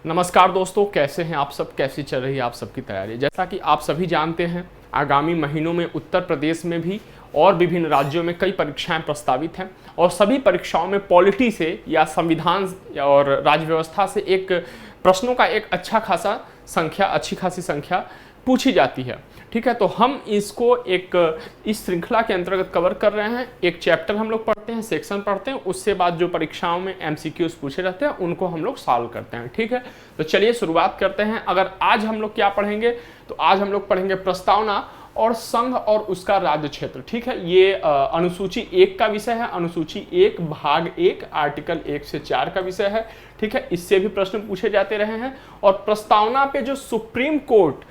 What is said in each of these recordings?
नमस्कार दोस्तों, कैसे हैं आप सब? कैसी चल रही है आप सबकी तैयारी? जैसा कि आप सभी जानते हैं, आगामी महीनों में उत्तर प्रदेश में भी और विभिन्न राज्यों में कई परीक्षाएं प्रस्तावित हैं और सभी परीक्षाओं में पॉलिटी से या संविधान और राज्य व्यवस्था से एक प्रश्नों का एक अच्छी खासी संख्या पूछी जाती है। ठीक है, तो हम इसको इस श्रृंखला के अंतर्गत कवर कर रहे हैं। एक चैप्टर हम लोग पढ़ते हैं, सेक्शन पढ़ते हैं, उससे बाद जो परीक्षाओं में एमसीक्यूज पूछे रहते हैं उनको हम लोग सॉल्व करते हैं। ठीक है, तो चलिए शुरुआत करते हैं। अगर आज हम लोग क्या पढ़ेंगे, तो आज हम लोग पढ़ेंगे प्रस्तावना और संघ और उसका राज्य क्षेत्र। ठीक है, ये अनुसूची 1 का विषय है। अनुसूची 1 भाग 1 आर्टिकल 1 से 4 का विषय है। ठीक है, इससे भी प्रश्न पूछे जाते रहे हैं। और प्रस्तावना पे जो सुप्रीम कोर्ट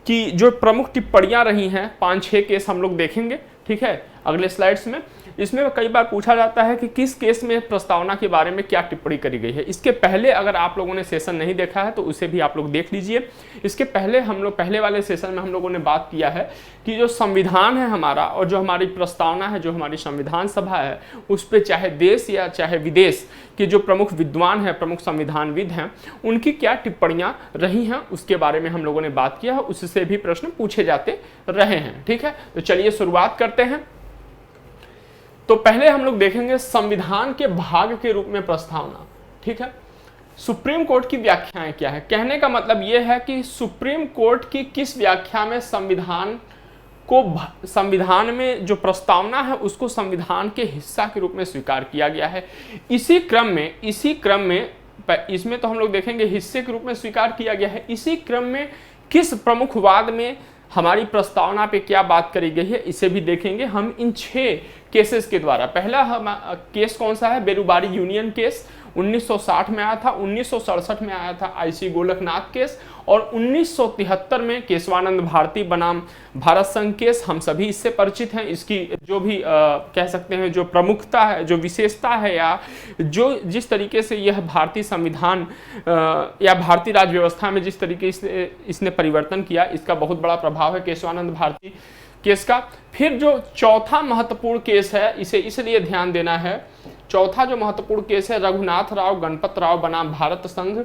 की जो प्रमुख टिप्पणियां रही हैं, 5-6 केस हम लोग देखेंगे। ठीक है, अगले स्लाइड्स में। इसमें कई बार पूछा जाता है कि किस केस में प्रस्तावना के बारे में क्या टिप्पणी करी गई है। इसके पहले अगर आप लोगों ने सेशन नहीं देखा है तो उसे भी आप लोग देख लीजिए। इसके पहले पहले वाले सेशन में हम लोगों ने बात किया है कि जो संविधान है हमारा और जो हमारी प्रस्तावना है, जो हमारी संविधान सभा है, उस पर चाहे देश या चाहे विदेश के जो प्रमुख विद्वान हैं, प्रमुख संविधानविद हैं, उनकी क्या टिप्पणियां रही हैं उसके बारे में हम लोगों ने बात किया है। उससे भी प्रश्न पूछे जाते रहे हैं। ठीक है, तो चलिए शुरुआत करते हैं। तो पहले हम लोग देखेंगे संविधान के भाग के रूप में प्रस्तावना। ठीक है, सुप्रीम कोर्ट की व्याख्याएं क्या है। कहने का मतलब यह है कि सुप्रीम कोर्ट की किस व्याख्या में संविधान में जो प्रस्तावना है उसको संविधान के हिस्सा के रूप में स्वीकार किया गया है। इसी क्रम में इसमें तो हम लोग देखेंगे हिस्से के रूप में स्वीकार किया गया है। इसी क्रम में किस प्रमुख वाद में हमारी प्रस्तावना पे क्या बात करी गई है, इसे भी देखेंगे हम इन 6 केसेस के द्वारा। पहला केस कौन सा है? बेरुबारी यूनियन केस 1960 में आया था। 1967 में आया था आईसी गोलकनाथ केस और 1973 में केशवानंद भारती बनाम भारत संघ केस। हम सभी इससे परिचित हैं। इसकी जो भी कह सकते हैं जो प्रमुखता है, जो विशेषता है, या जो जिस तरीके से यह भारतीय संविधान या भारतीय राज्य व्यवस्था में जिस तरीके से इसने परिवर्तन किया, इसका बहुत बड़ा प्रभाव है केशवानंद भारती केस का। फिर जो चौथा महत्वपूर्ण केस है, इसे इसलिए ध्यान देना है, चौथा जो महत्वपूर्ण केस है रघुनाथ राव गणपत राव बनाम भारत संघ।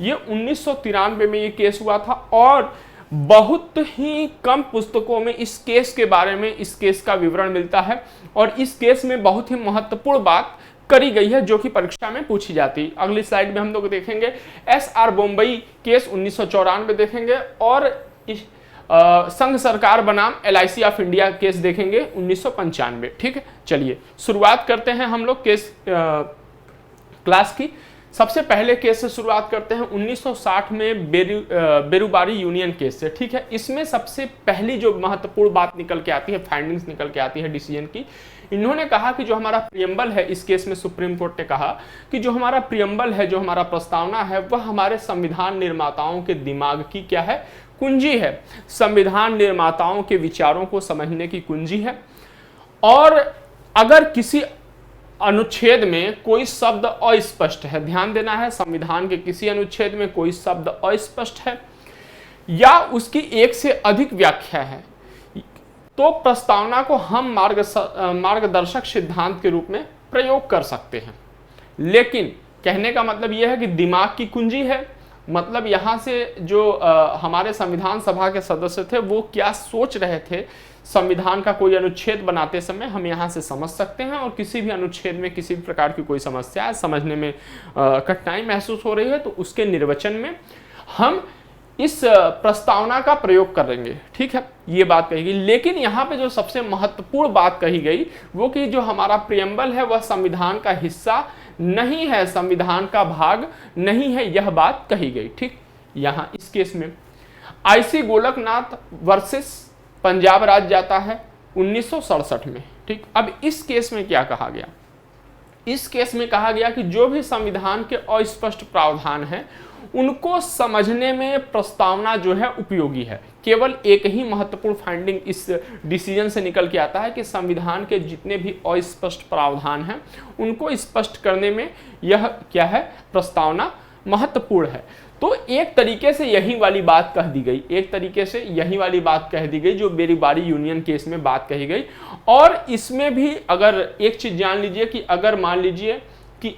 ये 1993 में ये केस हुआ था और बहुत ही कम पुस्तकों में इस केस के बारे में, इस केस का विवरण मिलता है और इस केस में बहुत ही महत्वपूर्ण बात करी गई है जो कि परीक्षा में पूछी जाती है। अगली स्लाइड में हम लोग देखेंगे SR बॉम्बई केस 1994 देखेंगे और संघ सरकार बनाम LIC ऑफ इंडिया केस देखेंगे 1995। ठीक है, चलिए शुरुआत करते हैं हम लोग केस क्लास की। सबसे पहले केस से शुरुआत करते हैं 1960 में बेरुबारी यूनियन केस से। ठीक है, इसमें सबसे पहली जो महत्वपूर्ण बात निकल के आती है, फाइंडिंग्स निकल के आती है डिसीजन की। इन्होंने कहा कि जो हमारा प्रियम्बल है, इस केस में सुप्रीम कोर्ट ने कहा कि जो हमारा प्रियम्बल है, जो हमारा प्रस्तावना है, वह हमारे संविधान निर्माताओं के दिमाग की क्या है? कुंजी है। संविधान निर्माताओं के विचारों को समझने की कुंजी है। और अगर किसी अनुच्छेद में कोई शब्द अस्पष्ट है, ध्यान देना है, संविधान के किसी अनुच्छेद में कोई शब्द अस्पष्ट है या उसकी एक से अधिक व्याख्या है, तो प्रस्तावना को हम मार्गदर्शक सिद्धांत के रूप में प्रयोग कर सकते हैं। लेकिन कहने का मतलब यह है कि दिमाग की कुंजी है, मतलब यहाँ से जो हमारे संविधान सभा के सदस्य थे वो क्या सोच रहे थे संविधान का कोई अनुच्छेद बनाते समय, हम यहाँ से समझ सकते हैं। और किसी भी अनुच्छेद में किसी भी प्रकार की कोई समस्या है, समझने में कठिनाई महसूस हो रही है, तो उसके निर्वचन में हम इस प्रस्तावना का प्रयोग करेंगे। ठीक है, ये बात कही गई। लेकिन यहाँ पे जो सबसे महत्वपूर्ण बात कही गई वो कि जो हमारा प्रियम्बल है वह संविधान का हिस्सा नहीं है, संविधान का भाग नहीं है, यह बात कही गई। ठीक, यहाँ इस केस में आईसी गोलकनाथ वर्सेस पंजाब राज्य जाता है 1967 में। ठीक, अब इस केस में क्या कहा गया? इस केस में कहा गया कि जो भी संविधान के अस्पष्ट प्रावधान हैं उनको समझने में प्रस्तावना जो है उपयोगी है। केवल एक ही महत्वपूर्ण फाइंडिंग इस डिसीजन से निकल के आता है कि संविधान के जितने भी अस्पष्ट प्रावधान हैं उनको स्पष्ट करने में यह क्या है? प्रस्तावना महत्वपूर्ण है। तो एक तरीके से यही वाली बात कह दी गई, एक तरीके से यही वाली बात कह दी गई जो बेरुबारी यूनियन केस में बात कही गई। और इसमें भी अगर एक चीज जान लीजिए कि अगर मान लीजिए कि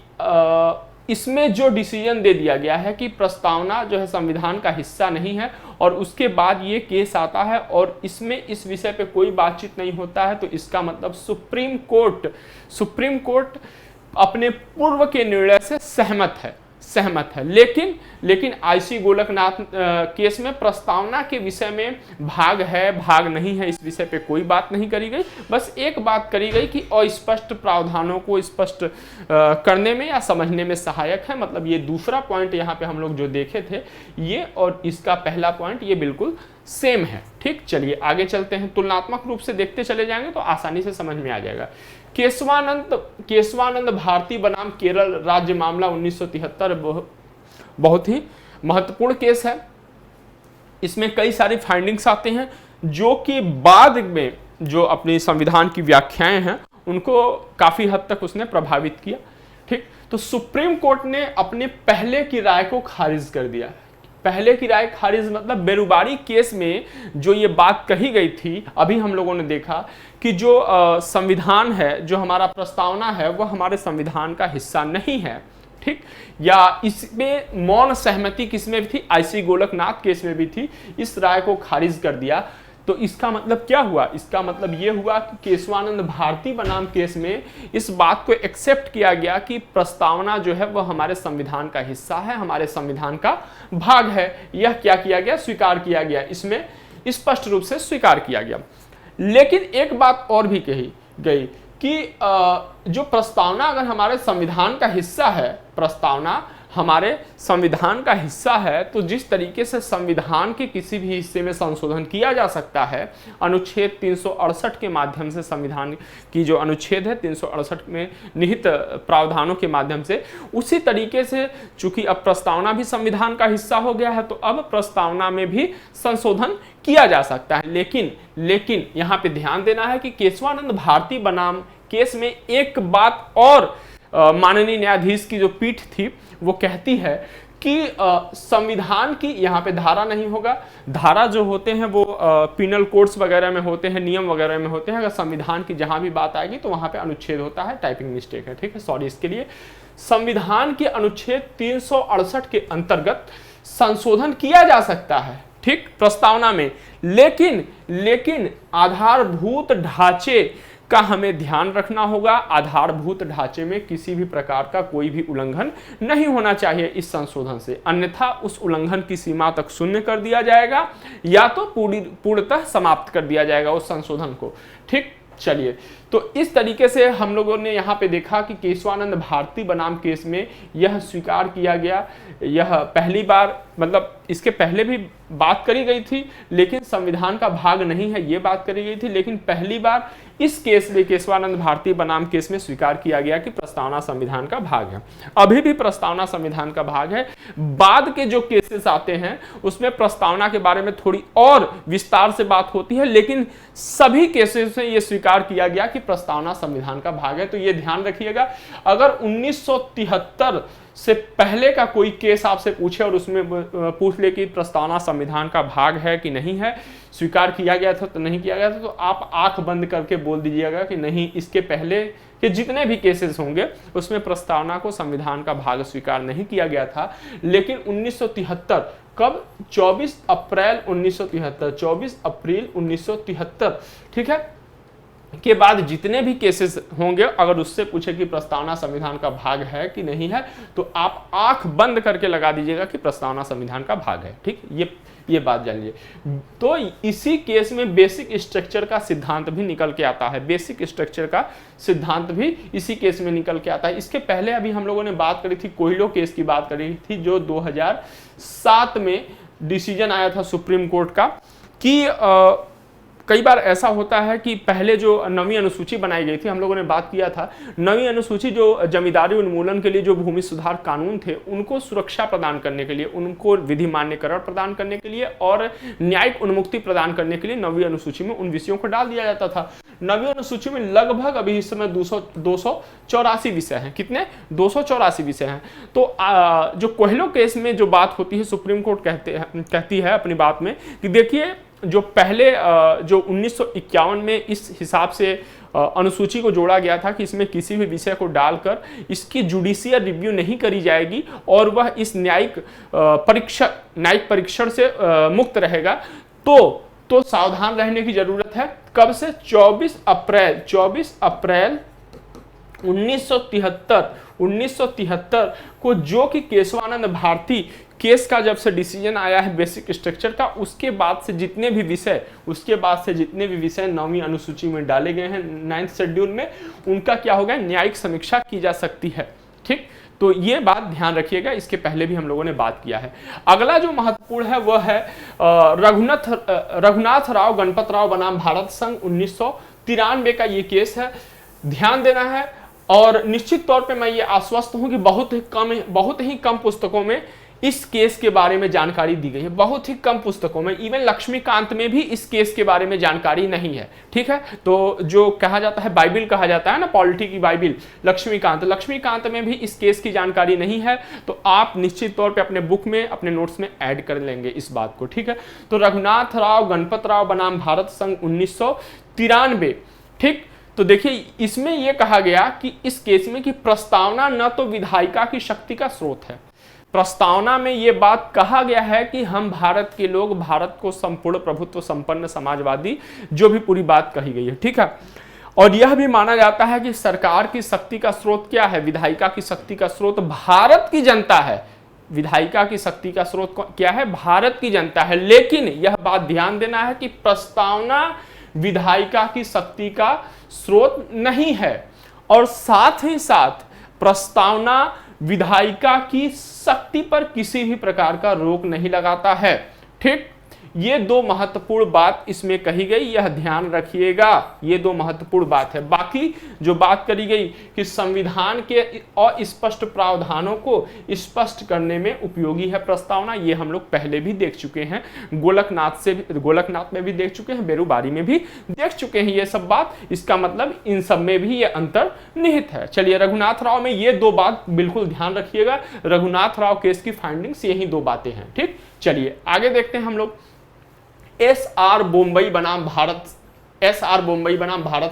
इसमें जो डिसीजन दे दिया गया है कि प्रस्तावना जो है संविधान का हिस्सा नहीं है, और उसके बाद ये केस आता है और इसमें इस विषय पे कोई बातचीत नहीं होता है, तो इसका मतलब सुप्रीम कोर्ट अपने पूर्व के निर्णय से सहमत है। लेकिन आईसी गोलकनाथ केस में प्रस्तावना के विषय में भाग है भाग नहीं है, इस विषय पे कोई बात नहीं करी गई। बस एक बात करी गई कि अस्पष्ट प्रावधानों को स्पष्ट करने में या समझने में सहायक है। मतलब ये दूसरा पॉइंट यहाँ पे हम लोग जो देखे थे, ये और इसका पहला पॉइंट ये बिल्कुल सेम है। ठीक, चलिए आगे चलते हैं। तुलनात्मक रूप से देखते चले जाएंगे तो आसानी से समझ में आ जाएगा। केशवानंद भारती बनाम केरल राज्य मामला 1973 बहुत ही महत्वपूर्ण केस है। इसमें कई सारी फाइंडिंग्स आते हैं जो कि बाद में जो अपनी संविधान की व्याख्याएं हैं उनको काफी हद तक उसने प्रभावित किया। ठीक, तो सुप्रीम कोर्ट ने अपने पहले की राय को खारिज कर दिया। पहले की राय खारिज मतलब बेरुबारी केस में जो ये बात कही गई थी, अभी हम लोगों ने देखा कि जो संविधान है, जो हमारा प्रस्तावना है, वह हमारे संविधान का हिस्सा नहीं है। ठीक, या इसमें मौन सहमति किसमें भी थी, आईसी गोलकनाथ केस में भी थी। इस राय को खारिज कर दिया। तो इसका मतलब क्या हुआ? इसका मतलब ये हुआ कि केशवानंद भारती बनाम केस में इस बात को एक्सेप्ट किया गया कि प्रस्तावना जो है वह हमारे संविधान का हिस्सा है, हमारे संविधान का भाग है। यह क्या किया गया? स्वीकार किया गया। इसमें स्पष्ट रूप से स्वीकार किया गया। लेकिन एक बात और भी कही गई कि जो प्रस्तावना अगर हमारे संविधान का हिस्सा है, प्रस्तावना हमारे संविधान का हिस्सा है, तो जिस तरीके से संविधान के किसी भी हिस्से में संशोधन किया जा सकता है, अनुच्छेद 368 के माध्यम से, संविधान की जो अनुच्छेद है 368 में निहित प्रावधानों के माध्यम से, उसी तरीके से चूंकि अब प्रस्तावना भी संविधान का हिस्सा हो गया है, तो अब प्रस्तावना में भी संशोधन किया जा सकता है। लेकिन यहाँ पे ध्यान देना है कि केशवानंद भारती बनाम केस में एक बात और माननीय न्यायाधीश की जो पीठ थी वो कहती है कि संविधान की यहाँ पे धारा नहीं होगा। धारा जो होते हैं वो पिनल कोड्स वगैरह में होते हैं, नियम वगैरह में होते हैं। अगर संविधान की जहां भी बात आएगी तो वहां पे अनुच्छेद होता है। टाइपिंग मिस्टेक है, ठीक है, सॉरी इसके लिए। संविधान के अनुच्छेद 368 के अंतर्गत संशोधन किया जा सकता है, ठीक, प्रस्तावना में। लेकिन आधारभूत ढांचे का हमें ध्यान रखना होगा। आधारभूत ढांचे में किसी भी प्रकार का कोई भी उल्लंघन नहीं होना चाहिए इस संशोधन से, अन्यथा उस उल्लंघन की सीमा तक शून्य कर दिया जाएगा या तो पूर्णतः समाप्त कर दिया जाएगा उस संशोधन को। ठीक, चलिए, तो इस तरीके से हम लोगों ने यहाँ पे देखा कि केशवानंद भारती बनाम केस में यह स्वीकार किया गया। यह पहली बार, मतलब इसके पहले भी बात करी गई थी लेकिन संविधान का भाग नहीं है, ये बात करी गई थी। लेकिन पहली बार इस केस में, केशवानंद भारती बनाम केस में, स्वीकार किया गया कि प्रस्तावना संविधान का भाग है। अभी भी प्रस्तावना संविधान का भाग है। बाद के जो केसेस आते हैं उसमें प्रस्तावना के बारे में थोड़ी और विस्तार से बात होती है, लेकिन सभी केसेस में यह स्वीकार किया गया कि प्रस्तावना संविधान का भाग है। तो ये ध्यान रखिएगा, अगर 1973 से पहले का कोई केस आपसे पूछे और उसमें पूछ ले कि प्रस्तावना संविधान का भाग है कि नहीं है, स्वीकार किया गया था तो नहीं किया गया था, तो आप आंख बंद करके बोल दीजिएगा कि नहीं, इसके पहले के जितने भी केसेस होंगे उसमें प्रस्तावना को संविधान का भाग स्वीकार नहीं किया गया था। लेकिन 1973, कब? 24 अप्रैल 1973, 24 अप्रैल 1973, ठीक है, के बाद जितने भी केसेस होंगे, अगर उससे पूछे कि प्रस्तावना संविधान का भाग है कि नहीं है, तो आप आंख बंद करके लगा दीजिएगा कि प्रस्तावना संविधान का भाग है। ठीक, ये बात जान लीजिए। तो इसी केस में बेसिक स्ट्रक्चर का सिद्धांत भी निकल के आता है। बेसिक स्ट्रक्चर का सिद्धांत भी इसी केस में निकल के आता है। इसके पहले अभी हम लोगों ने बात करी थी, कोयलो केस की बात करी थी, जो 2007 में डिसीजन आया था सुप्रीम कोर्ट का कि कई बार ऐसा होता है कि पहले जो 9वीं अनुसूची बनाई गई थी, हम लोगों ने बात किया था, 9वीं अनुसूची जो जमींदारी उन्मूलन के लिए जो भूमि सुधार कानून थे, उनको सुरक्षा प्रदान करने के लिए, उनको विधि मान्यकरण प्रदान करने के लिए और न्यायिक उन्मुक्ति प्रदान करने के लिए 9वीं अनुसूची में उन विषयों को डाल दिया जाता था। 9वीं अनुसूची में लगभग अभी इस समय 284 विषय हैं। कितने? 284 विषय हैं। तो जो कोयलो केस में जो बात होती है, सुप्रीम कोर्ट कहती है अपनी बात में कि देखिए, जो पहले जो 1951 में इस हिसाब से अनुसूची को जोड़ा गया था कि इसमें किसी भी विषय को डालकर इसकी जुडिशियल रिव्यू नहीं करी जाएगी और वह इस न्यायिक परीक्षण से मुक्त रहेगा, तो सावधान रहने की जरूरत है। कब से? 24 अप्रैल 1973 को, जो कि केशवानंद भारती केस का जब से डिसीजन आया है बेसिक स्ट्रक्चर का, उसके बाद से जितने भी विषय 9वीं अनुसूची में डाले गए हैं 9th शेड्यूल में, उनका क्या होगा, न्यायिक समीक्षा की जा सकती है। ठीक, तो ये बात ध्यान रखिएगा, इसके पहले भी हम लोगों ने बात किया है। अगला जो महत्वपूर्ण है वह है रघुनाथ राव गणपत राव बनाम भारत संघ 1993 का ये केस है, ध्यान देना है। और निश्चित तौर पे मैं ये आश्वस्त हूं कि बहुत ही कम पुस्तकों में इस केस के बारे में जानकारी दी गई है, बहुत ही कम पुस्तकों में। इवन लक्ष्मीकांत में भी इस केस के बारे में जानकारी नहीं है। ठीक है, तो जो कहा जाता है बाइबिल कहा जाता है ना, पॉलिटी की बाइबिल, लक्ष्मीकांत में भी इस केस की जानकारी नहीं है। तो आप निश्चित तौर पे अपने बुक में, अपने नोट्स में ऐड कर लेंगे इस बात को। ठीक है, तो रघुनाथ राव गणपत राव बनाम भारत संघ 1993। ठीक, तो देखिए इसमें यह कहा गया कि इस केस में कि प्रस्तावना न तो विधायिका की शक्ति का स्रोत है। प्रस्तावना में यह बात कहा गया है कि हम भारत के लोग, भारत को संपूर्ण प्रभुत्व संपन्न समाजवादी, जो भी पूरी बात कही गई है। ठीक है, और यह भी माना जाता है कि सरकार की शक्ति का स्रोत क्या है, विधायिका की शक्ति का स्रोत भारत की जनता है। विधायिका की शक्ति का स्रोत क्या है, भारत की जनता है। लेकिन यह बात ध्यान देना है कि प्रस्तावना विधायिका की शक्ति का स्रोत नहीं है, और साथ ही साथ प्रस्तावना विधायिका की शक्ति पर किसी भी प्रकार का रोक नहीं लगाता है। ठीक, ये दो महत्वपूर्ण बात इसमें कही गई, यह ध्यान रखिएगा, ये दो महत्वपूर्ण बात है। बाकी जो बात करी गई कि संविधान के अस्पष्ट प्रावधानों को स्पष्ट करने में उपयोगी है प्रस्तावना, ये हम लोग पहले भी देख चुके हैं, गोलकनाथ में भी देख चुके हैं, बेरुबारी में भी देख चुके हैं ये सब बात। इसका मतलब इन सब में भी ये अंतर निहित है। चलिए, रघुनाथ राव में ये दो बात बिल्कुल ध्यान रखिएगा, रघुनाथ राव केस की फाइंडिंग्स यही दो बातें हैं। ठीक, चलिए आगे देखते हैं हम लोग। एस.आर. बोम्बई बनाम भारत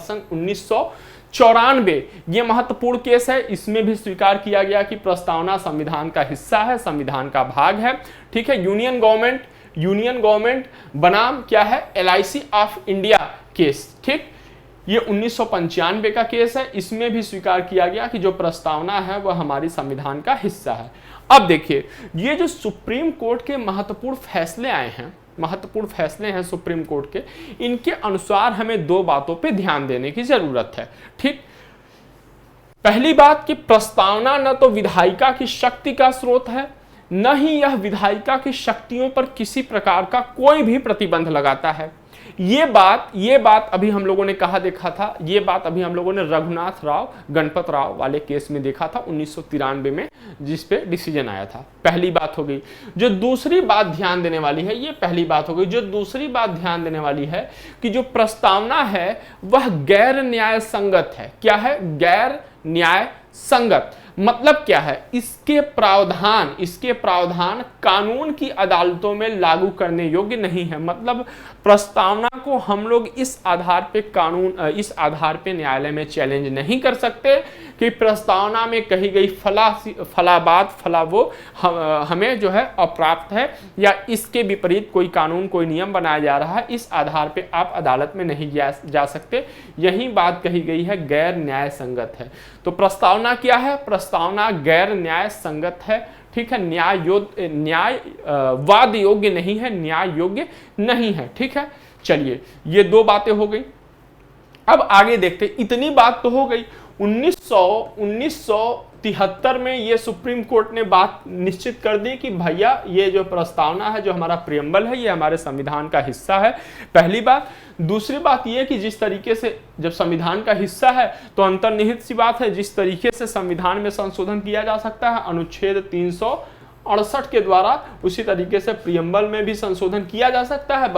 संघ 1994, ये महत्वपूर्ण केस है। इसमें भी स्वीकार किया गया कि प्रस्तावना संविधान का हिस्सा है, संविधान का भाग है। ठीक है, यूनियन गवर्नमेंट बनाम क्या है, LIC ऑफ इंडिया केस। ठीक, ये 1995 का केस है। इसमें भी स्वीकार किया गया कि जो प्रस्तावना है वह हमारी संविधान का हिस्सा है। अब देखिए, ये जो सुप्रीम कोर्ट के महत्वपूर्ण फैसले आए हैं, महत्वपूर्ण फैसले हैं सुप्रीम कोर्ट के, इनके अनुसार हमें दो बातों पे ध्यान देने की जरूरत है। ठीक, पहली बात कि प्रस्तावना न तो विधायिका की शक्ति का स्रोत है, न ही यह विधायिका की शक्तियों पर किसी प्रकार का कोई भी प्रतिबंध लगाता है। ये बात अभी हम लोगों ने कहा देखा था, ये बात अभी हम लोगों ने रघुनाथ राव गणपत राव वाले केस में देखा था 1993 में, जिस पे डिसीजन आया था। पहली बात हो गई। जो दूसरी बात ध्यान देने वाली है, ये पहली बात हो गई। जो दूसरी बात ध्यान देने वाली है कि जो प्रस्तावना है वह गैर न्याय संगत है। क्या है, गैर न्याय संगत। मतलब क्या है, इसके प्रावधान कानून की अदालतों में लागू करने योग्य नहीं है। मतलब प्रस्तावना को हम लोग इस आधार पे न्यायालय में चैलेंज नहीं कर सकते कि प्रस्तावना में कही गई फला बात फला वो हमें जो है अप्राप्त है, या इसके विपरीत कोई कानून कोई नियम बनाया जा रहा है, इस आधार पे आप अदालत में नहीं जा सकते। यही बात कही गई है, गैर न्याय संगत है। तो प्रस्तावना क्या है, प्रस्तावना गैर न्याय संगत है। ठीक है, वाद योग्य नहीं है, न्याय योग्य नहीं है। ठीक है, चलिए ये दो बातें हो गई। अब आगे देखते, इतनी बात तो हो गई। 1973 में ये सुप्रीम कोर्ट ने बात निश्चित कर दी कि भैया ये जो प्रस्तावना है, जो हमारा प्रियम्बल है, ये हमारे संविधान का हिस्सा है। पहली बात। दूसरी बात ये कि जिस तरीके से जब संविधान का हिस्सा है तो अंतर्निहित सी बात है, जिस तरीके से संविधान में संशोधन किया जा सकता है अनुच्छेद 368 के द्वारा, उसी तरीके से प्रियम्बल में भी संशोधन किया जा सकता है,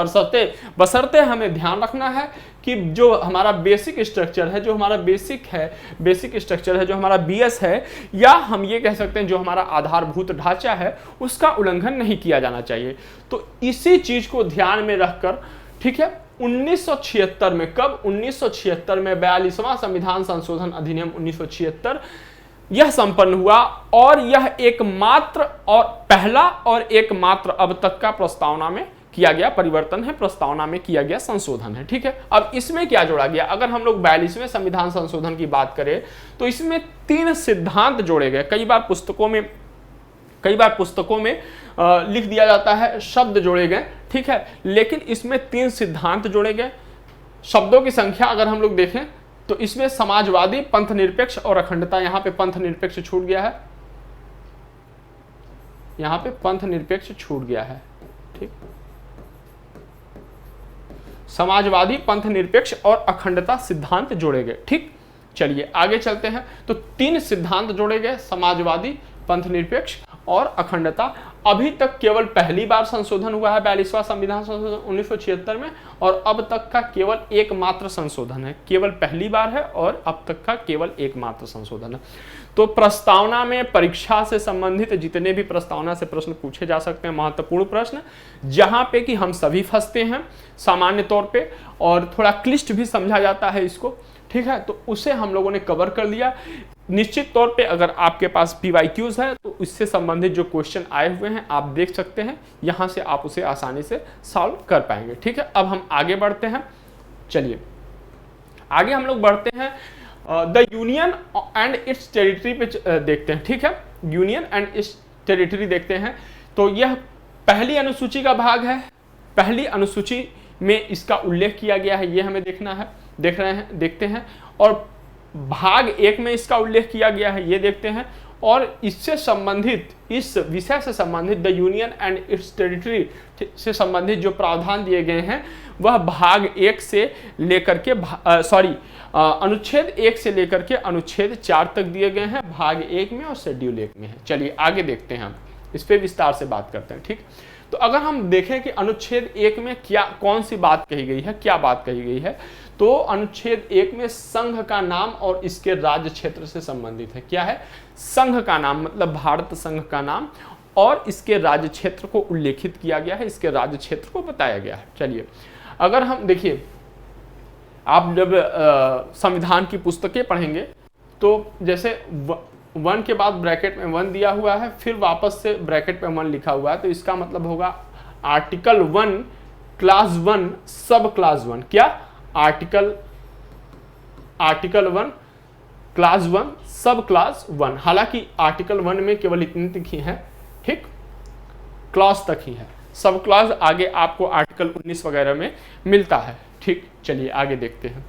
बशर्ते हमें ध्यान रखना है कि जो हमारा बेसिक स्ट्रक्चर है, जो हमारा बेसिक स्ट्रक्चर है, जो हमारा BS है, या हम ये कह सकते हैं जो हमारा आधारभूत ढांचा है, उसका उल्लंघन नहीं किया जाना चाहिए। तो इसी चीज को ध्यान में रखकर, ठीक है, 1976 में, कब? 1976 में 42वां संविधान संशोधन अधिनियम 1976 यह संपन्न हुआ और यह एकमात्र और पहला और एकमात्र अब तक का प्रस्तावना में किया गया परिवर्तन है, प्रस्तावना में किया गया संशोधन है। ठीक है, अब इसमें क्या जोड़ा गया? अगर हम लोग 42वें संविधान संशोधन की बात करें तो इसमें 3 सिद्धांत जोड़े गए। कई बार पुस्तकों में लिख दिया जाता है शब्द जोड़े गए, ठीक है, लेकिन इसमें 3 सिद्धांत जोड़े गए। शब्दों की संख्या अगर हम लोग देखें तो इसमें समाजवादी, पंथ निरपेक्ष और अखंडता, यहां पे पंथ निरपेक्ष छूट गया है, यहां पे पंथ निरपेक्ष छूट गया है। ठीक, समाजवादी, पंथ निरपेक्ष और अखंडता सिद्धांत जोड़े गए। ठीक, चलिए आगे चलते हैं। तो 3 सिद्धांत जोड़े गए, समाजवादी, पंथ निरपेक्ष और अखंडता। अभी तक केवल पहली बार संशोधन हुआ है 42वां संविधान संशोधन 1976 में, और अब तक का केवल एकमात्र संशोधन है, केवल पहली बार है और अब तक का केवल एकमात्र संशोधन है। तो प्रस्तावना में परीक्षा से संबंधित जितने भी प्रस्तावना से प्रश्न पूछे जा सकते हैं, महत्वपूर्ण प्रश्न, जहां पे कि हम सभी फंसते हैं सामान्य तौर पे और थोड़ा क्लिष्ट भी समझा जाता है इसको, ठीक है, तो उसे हम लोगों ने कवर कर लिया। निश्चित तौर पे अगर आपके पास PYQs है तो इससे संबंधित जो क्वेश्चन आए हुए हैं आप देख सकते हैं, यहां से आप उसे आसानी से सॉल्व कर पाएंगे। ठीक है, अब हम आगे बढ़ते हैं। चलिए आगे हम लोग बढ़ते हैं the union and it's territory पे देखते हैं। ठीक है, यूनियन एंड इट्स टेरिटरी देखते हैं। तो यह पहली अनुसूची का भाग है, पहली अनुसूची में इसका उल्लेख किया गया है, ये हमें देखना है, देखते हैं। और भाग 1 में इसका उल्लेख किया गया है, ये देखते हैं। और इससे संबंधित, इस विषय से संबंधित the union and it's territory से संबंधित जो प्रावधान दिए गए हैं वह भाग 1 से लेकर के अनुच्छेद 1 से लेकर के अनुच्छेद 4 तक दिए गए हैं, भाग 1 में और शेड्यूल 1 में है। चलिए आगे देखते हैं, हम इस पे विस्तार से बात करते हैं। ठीक, तो अगर हम देखें कि अनुच्छेद 1 में कौन सी बात कही गई है, क्या बात कही गई है, तो अनुच्छेद 1 में संघ का नाम और इसके राज्य क्षेत्र से संबंधित है। क्या है? संघ का नाम, मतलब भारत संघ का नाम और इसके राज्य क्षेत्र को उल्लेखित किया गया है, इसके राज्य क्षेत्र को बताया गया है। चलिए अगर हम देखिए, आप जब संविधान की पुस्तकें पढ़ेंगे तो जैसे 1 के बाद ब्रैकेट में 1 दिया हुआ है, फिर वापस से ब्रैकेट में 1 लिखा हुआ है, तो इसका मतलब होगा आर्टिकल 1 क्लास 1 सब क्लास 1। क्या? आर्टिकल 1 क्लास 1 सब क्लास 1। हालांकि आर्टिकल 1 में केवल इतनी तक ही है, ठीक, क्लास तक ही है, सब क्लास आगे आपको आर्टिकल 19 वगैरह में मिलता है। ठीक, चलिए आगे देखते हैं।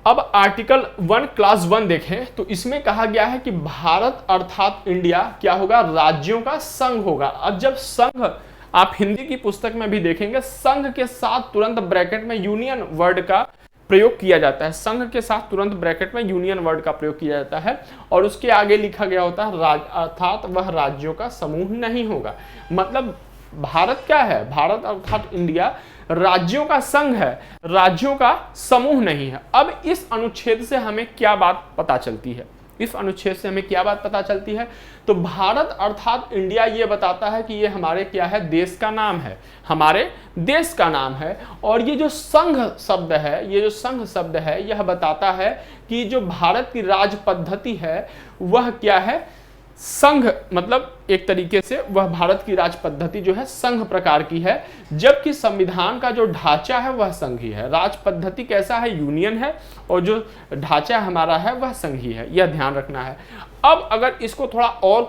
अब आर्टिकल 1 क्लास 1 देखें तो इसमें कहा गया है कि भारत अर्थात इंडिया क्या होगा? राज्यों का संघ होगा। अब जब संघ, आप हिंदी की पुस्तक में भी देखेंगे, संघ के साथ तुरंत ब्रैकेट में यूनियन वर्ड का प्रयोग किया जाता है, संघ के साथ तुरंत ब्रैकेट में यूनियन वर्ड का प्रयोग किया जाता है और उसके आगे लिखा गया होता है अर्थात वह राज्यों का समूह नहीं होगा। मतलब भारत क्या है? भारत अर्थात इंडिया राज्यों का संघ है, राज्यों का समूह नहीं है। अब इस अनुच्छेद से हमें क्या बात पता चलती है? इस अनुच्छेद से हमें क्या बात पता चलती है? तो भारत अर्थात इंडिया ये बताता है कि ये हमारे क्या है? देश का नाम है, हमारे देश का नाम है। और ये जो संघ शब्द है, ये जो संघ शब्द है, यह बताता है कि जो भारत की राज पद्धति है वह क्या है? संघ, मतलब एक तरीके से वह भारत की राज पद्धति जो है संघ प्रकार की है, जबकि संविधान का जो ढांचा है वह संघी है। राज पद्धति कैसा है? यूनियन है, और जो ढांचा हमारा है वह संघी है, यह ध्यान रखना है। अब अगर इसको थोड़ा और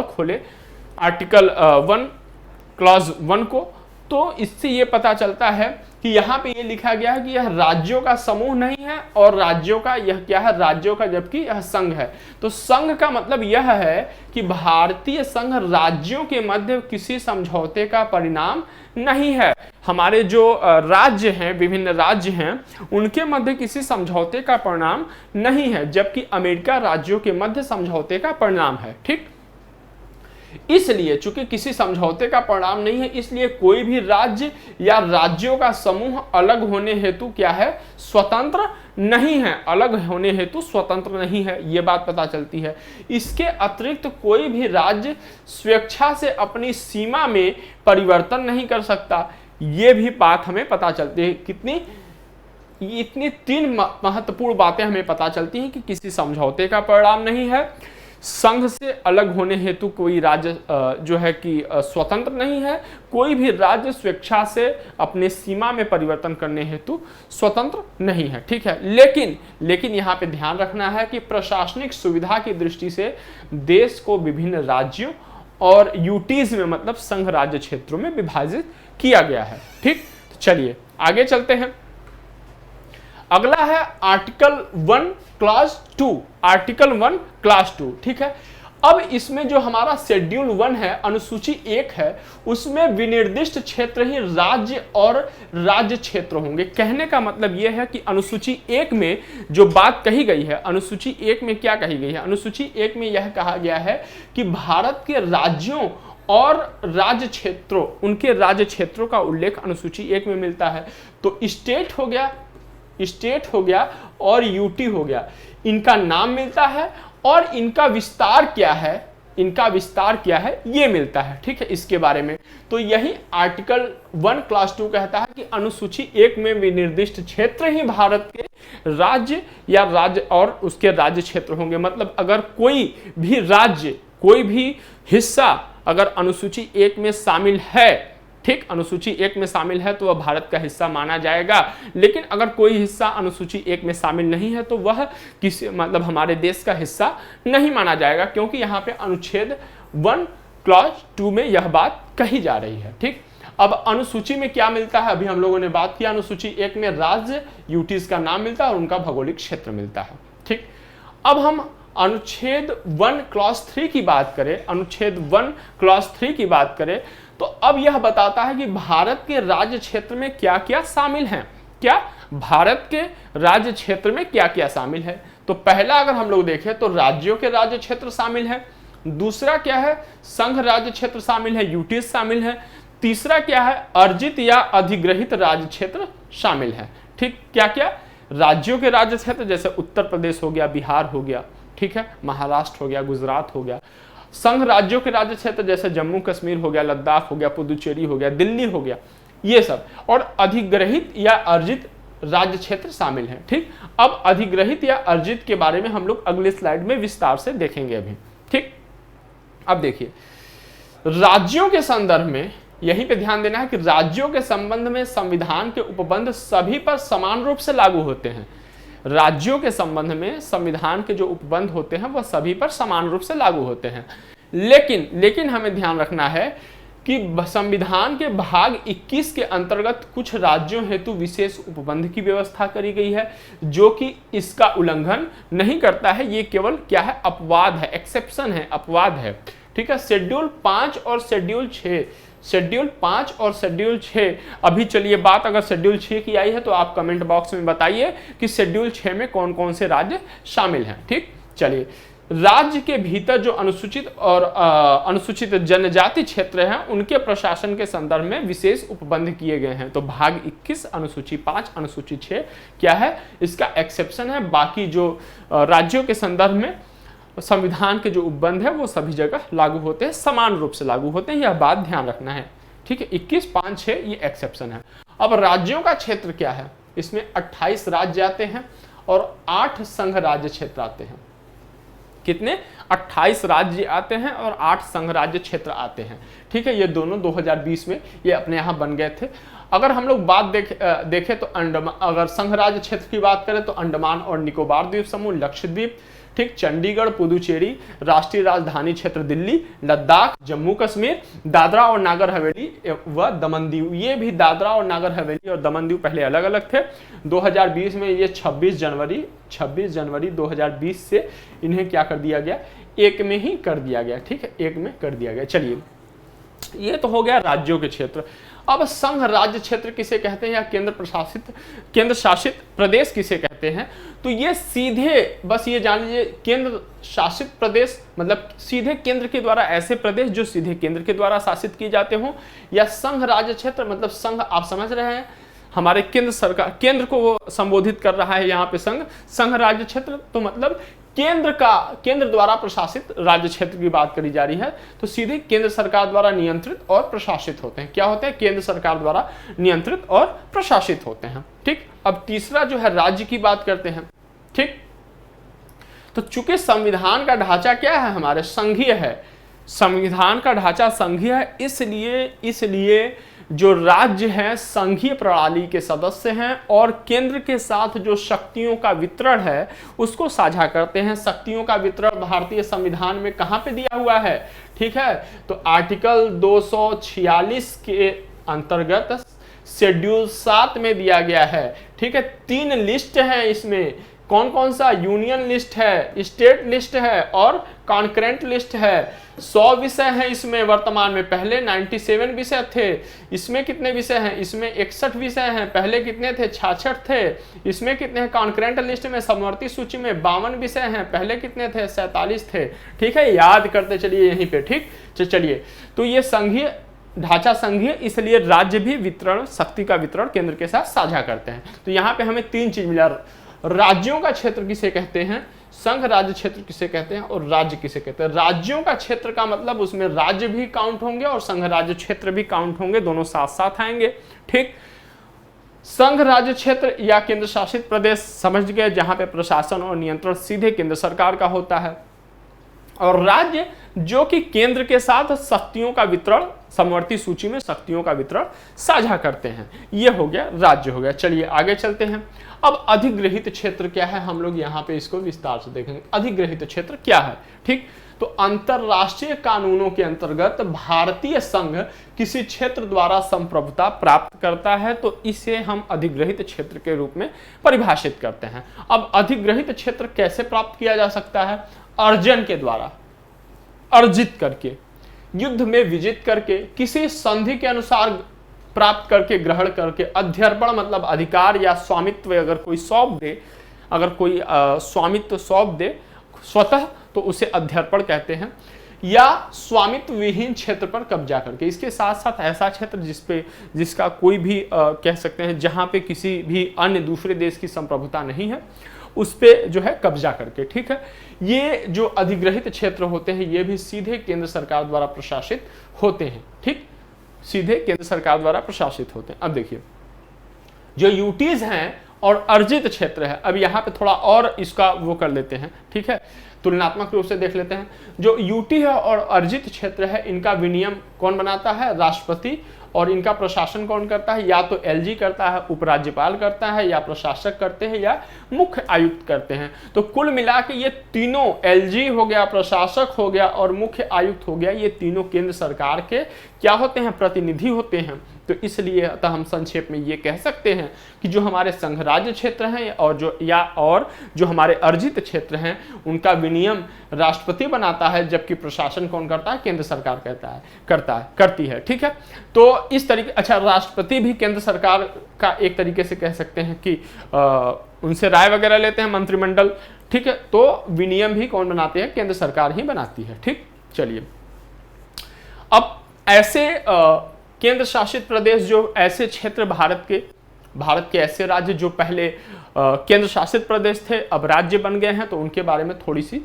खोले आर्टिकल 1 क्लॉज 1 को, तो इससे ये पता चलता है कि यहाँ पे ये लिखा गया है कि यह राज्यों का समूह नहीं है और राज्यों का यह क्या है? राज्यों का, जबकि यह संघ है। तो संघ का मतलब यह है कि भारतीय संघ राज्यों के मध्य किसी समझौते का परिणाम नहीं है। हमारे जो राज्य हैं, विभिन्न राज्य हैं, उनके मध्य किसी समझौते का परिणाम नहीं है, जबकि अमेरिका राज्यों के मध्य समझौते का परिणाम है। ठीक, इसलिए चूंकि किसी समझौते का परिणाम नहीं है, इसलिए कोई भी राज्य या राज्यों का समूह अलग होने हेतु क्या है? स्वतंत्र नहीं है, अलग होने हेतु स्वतंत्र नहीं है, ये बात पता चलती है। इसके अतिरिक्त कोई भी राज्य स्वेच्छा से अपनी सीमा में परिवर्तन नहीं कर सकता। ये भी बात हमें पता चलती है। इतनी 3 महत्वपूर्ण बातें हमें पता चलती हैं कि किसी समझौते का परिणाम नहीं है, संघ से अलग होने हेतु कोई राज्य जो है कि स्वतंत्र नहीं है, कोई भी राज्य स्वेच्छा से अपने सीमा में परिवर्तन करने हेतु स्वतंत्र नहीं है, ठीक है। लेकिन यहाँ पे ध्यान रखना है कि प्रशासनिक सुविधा की दृष्टि से देश को विभिन्न राज्यों और यूटीज में मतलब संघ राज्य क्षेत्रों में विभाजित किया गया है, ठीक। तो चलिए आगे चलते हैं। अगला है आर्टिकल 1 क्लास 2, आर्टिकल 1 क्लास 2, ठीक है। अब इसमें जो हमारा शेड्यूल 1 है, अनुसूची 1 है, उसमें विनिर्दिष्ट क्षेत्र ही राज्य और राज्य क्षेत्र होंगे। कहने का मतलब यह है कि अनुसूची 1 में जो बात कही गई है, अनुसूची 1 में क्या कही गई है, अनुसूची 1 में यह कहा गया है कि भारत के राज्यों और राज्य क्षेत्रों, उनके राज्य क्षेत्रों का उल्लेख अनुसूची 1 में मिलता है। तो स्टेट हो गया और यूटी हो गया, इनका नाम मिलता है और इनका विस्तार क्या है, ये मिलता है, ठीक है, इसके बारे में। तो यही आर्टिकल 1 क्लास 2 कहता है कि अनुसूची 1 में विनिर्दिष्ट क्षेत्र ही भारत के राज्य या राज्य और उसके राज्य क्षेत्र होंगे। मतलब अगर कोई भी राज्य, कोई भी हिस्सा अगर अनुसूची 1 में शामिल है, ठीक, अनुसूची 1 में शामिल है तो वह भारत का हिस्सा माना जाएगा। लेकिन अगर कोई हिस्सा अनुसूची 1 में शामिल नहीं है तो वह किसी मतलब हमारे देश का हिस्सा नहीं माना जाएगा, क्योंकि यहाँ पे अनुच्छेद 1 क्लॉज 2 में यह बात कही जा रही है, ठीक। अब अनुसूची में क्या मिलता है, अभी हम लोगों ने बात किया, अनुसूची 1 में राज्य यूटीज का नाम मिलता है और उनका भौगोलिक क्षेत्र मिलता है, ठीक। अब हम अनुच्छेद 1 क्लॉज 3 की बात करें, अनुच्छेद 1 क्लॉज 3 की बात करें तो अब यह बताता है कि भारत के राज्य क्षेत्र में क्या क्या शामिल हैं। क्या भारत के राज्य क्षेत्र में क्या क्या शामिल है? तो पहला अगर हम लोग देखें तो राज्यों के राज्य क्षेत्र शामिल है, दूसरा क्या है, संघ राज्य क्षेत्र शामिल है, यूटीज शामिल है, तीसरा क्या है, अर्जित या अधिग्रहित राज्य क्षेत्र शामिल है, ठीक। क्या क्या, राज्यों के राज्य क्षेत्र जैसे उत्तर प्रदेश हो गया, बिहार हो गया, ठीक है, महाराष्ट्र हो गया, गुजरात हो गया। संघ राज्यों के राज्य क्षेत्र जैसे जम्मू कश्मीर हो गया, लद्दाख हो गया, पुदुचेरी हो गया, दिल्ली हो गया, ये सब। और अधिग्रहित या अर्जित राज्य क्षेत्र शामिल हैं, ठीक। अब अधिग्रहित या अर्जित के बारे में हम लोग अगले स्लाइड में विस्तार से देखेंगे अभी, ठीक। अब देखिए राज्यों के संदर्भ में यहीं पे ध्यान देना है कि राज्यों के संबंध में संविधान के उपबंध सभी पर समान रूप से लागू होते हैं। राज्यों के संबंध में संविधान के जो उपबंध होते हैं वह सभी पर समान रूप से लागू होते हैं। लेकिन हमें ध्यान रखना है कि संविधान के भाग 21 के अंतर्गत कुछ राज्यों हेतु विशेष उपबंध की व्यवस्था करी गई है, जो कि इसका उल्लंघन नहीं करता है। ये केवल क्या है, अपवाद है, एक्सेप्शन है, अपवाद है, ठीक है। शेड्यूल 5 और शेड्यूल 6, अभी चलिए बात अगर शेड्यूल 6 की आई है तो आप कमेंट बॉक्स में बताइए कि शेड्यूल 6 में कौन कौन से राज्य शामिल हैं, ठीक। चलिए, राज्य के भीतर जो अनुसूचित और अनुसूचित जनजाति क्षेत्र हैं उनके प्रशासन के संदर्भ में विशेष उपबंध किए गए हैं। तो भाग 21 अनुसूची 5 अनुसूची 6 क्या है, इसका एक्सेप्शन है। बाकी जो राज्यों के संदर्भ में संविधान के जो उपबंध है वो सभी जगह लागू होते हैं, समान रूप से लागू होते हैं, यह बात ध्यान रखना है, ठीक है। 21, 5, 6 ये एक्सेप्शन है। अब राज्यों का क्षेत्र क्या है, इसमें 28 राज्य आते हैं और 8 संघ राज्य क्षेत्र आते हैं। कितने, 28 राज्य आते हैं और 8 संघ राज्य क्षेत्र आते हैं, ठीक है। ये दोनों 2020 में ये अपने यहाँ बन गए थे। अगर हम लोग बात देखें तो अगर संघ राज्य क्षेत्र की बात करें तो अंडमान और निकोबार द्वीप समूह, लक्षद्वीप, ठीक, चंडीगढ़, पुदुचेरी, राष्ट्रीय राजधानी क्षेत्र दिल्ली, लद्दाख, जम्मू कश्मीर, दादरा और नागर हवेली व दमन दीव। ये भी दादरा और नागर हवेली और दमन दीव पहले अलग अलग थे। 2020 में ये 26 जनवरी 2020 से इन्हें क्या कर दिया गया, एक में ही कर दिया गया, ठीक है, एक में कर दिया गया। चलिए, ये तो हो गया राज्यों के क्षेत्र। अब संघ राज्य क्षेत्र किसे कहते हैं या केंद्र शासित प्रदेश किसे कहते हैं, तो ये सीधे बस ये जान लीजिए, केंद्र शासित प्रदेश मतलब सीधे केंद्र के द्वारा, ऐसे प्रदेश जो सीधे केंद्र के द्वारा शासित किए जाते हों, या संघ राज्य क्षेत्र मतलब संघ, आप समझ रहे हैं हमारे केंद्र सरकार, केंद्र को वो संबोधित कर रहा है यहाँ पे संघ राज्य क्षेत्र, तो मतलब केंद्र द्वारा प्रशासित राज्य क्षेत्र की बात करी जा रही है तो सीधे केंद्र सरकार द्वारा नियंत्रित और प्रशासित होते हैं। क्या होते हैं? केंद्र सरकार द्वारा नियंत्रित और प्रशासित होते हैं। ठीक, अब तीसरा जो है राज्य की बात करते हैं। ठीक, तो चूंकि संविधान का ढांचा क्या है, हमारे संघीय है, संविधान का ढांचा संघीय है, इसलिए जो राज्य हैं संघीय प्रणाली के सदस्य हैं और केंद्र के साथ जो शक्तियों का वितरण है उसको साझा करते हैं। शक्तियों का वितरण भारतीय संविधान में कहां पे दिया हुआ है? ठीक है, तो आर्टिकल 246 के अंतर्गत शेड्यूल 7 में दिया गया है। ठीक है, 3 लिस्ट है इसमें। कौन कौन सा? यूनियन लिस्ट है, स्टेट लिस्ट है और कॉन्करेंट लिस्ट है। 100 विषय हैं इसमें वर्तमान में, पहले 97 विषय थे। इसमें कितने विषय हैं? इसमें 61 विषय हैं। पहले कितने थे? 66 थे। इसमें कितने हैं? कॉन्करेंट लिस्ट में समवर्ती सूची में 52 विषय हैं। पहले कितने थे? 47 थे। ठीक है, याद करते चलिए यहीं पे। ठीक, चलिए, तो ये संघीय ढांचा संघीय, इसलिए राज्य भी वितरण, शक्ति का वितरण केंद्र के साथ साझा करते हैं। तो यहाँ पे हमें 3 चीज मिला। राज्यों का क्षेत्र किसे कहते हैं, संघ राज्य क्षेत्र किसे कहते हैं और राज्य किसे कहते हैं। राज्यों का क्षेत्र का मतलब उसमें राज्य भी काउंट होंगे और संघ राज्य क्षेत्र भी काउंट होंगे, दोनों साथ साथ आएंगे। ठीक, संघ राज्य क्षेत्र या केंद्र शासित प्रदेश समझ गए, जहां पे प्रशासन और नियंत्रण सीधे केंद्र सरकार का होता है, और राज्य जो कि केंद्र के साथ शक्तियों का वितरण, समवर्ती सूची में शक्तियों का वितरण साझा करते हैं। यह हो गया राज्य हो गया। चलिए आगे चलते हैं। अब अधिग्रहित क्षेत्र क्या है, हम लोग यहाँ पे इसको विस्तार से देखेंगे। अधिग्रहित क्षेत्र क्या है? ठीक, तो अंतरराष्ट्रीय कानूनों के अंतर्गत भारतीय संघ किसी क्षेत्र द्वारा संप्रभुता प्राप्त करता है तो इसे हम अधिग्रहित क्षेत्र के रूप में परिभाषित करते हैं। अब अधिग्रहित क्षेत्र कैसे प्राप्त किया जा सकता है? अर्जन के द्वारा, अर्जित करके, युद्ध में विजित करके, किसी संधि के अनुसार प्राप्त करके, ग्रहण करके। अध्यर्पण मतलब अधिकार या स्वामित्व अगर कोई सौंप दे, अगर कोई स्वामित्व सौंप दे स्वतः तो उसे अध्यर्पण कहते हैं, या स्वामित्व विहीन क्षेत्र पर कब्जा करके। इसके साथ साथ ऐसा क्षेत्र जिसका कोई भी कह सकते हैं जहां पे किसी भी अन्य दूसरे देश की संप्रभुता नहीं है, उस पे जो है कब्जा करके। ठीक है, ये जो अधिग्रहित क्षेत्र होते हैं ये भी सीधे केंद्र सरकार द्वारा प्रशासित होते हैं। ठीक, सीधे केंद्र सरकार द्वारा प्रशासित होते हैं। अब देखिए, जो यूटीज हैं और अर्जित क्षेत्र है, अब यहाँ पे थोड़ा और इसका वो कर लेते हैं। ठीक है, तुलनात्मक रूप से देख लेते हैं। जो यूटी है और अर्जित क्षेत्र है, इनका विनियम कौन बनाता है? राष्ट्रपति। और इनका प्रशासन कौन करता है? या तो एलजी करता है, उपराज्यपाल करता है, या प्रशासक करते हैं, या मुख्य आयुक्त करते हैं। तो कुल मिला के ये तीनों, एलजी हो गया, प्रशासक हो गया और मुख्य आयुक्त हो गया, ये तीनों केंद्र सरकार के क्या होते हैं? प्रतिनिधि होते हैं। तो इसलिए अतः हम संक्षेप में ये कह सकते हैं कि जो हमारे संघ राज्य क्षेत्र हैं और जो हमारे अर्जित क्षेत्र हैं उनका विनियम राष्ट्रपति बनाता है, जबकि प्रशासन कौन करता है? केंद्र सरकार करती है। ठीक है, तो इस तरीके, अच्छा, राष्ट्रपति भी केंद्र सरकार का एक तरीके से कह सकते हैं कि उनसे राय वगैरह लेते हैं मंत्रिमंडल। ठीक है, तो विनियम भी कौन बनाते हैं? केंद्र सरकार ही बनाती है। ठीक, चलिए, अब ऐसे केंद्र शासित प्रदेश, जो ऐसे क्षेत्र भारत के ऐसे राज्य जो पहले केंद्र शासित प्रदेश थे अब राज्य बन गए हैं, तो उनके बारे में थोड़ी सी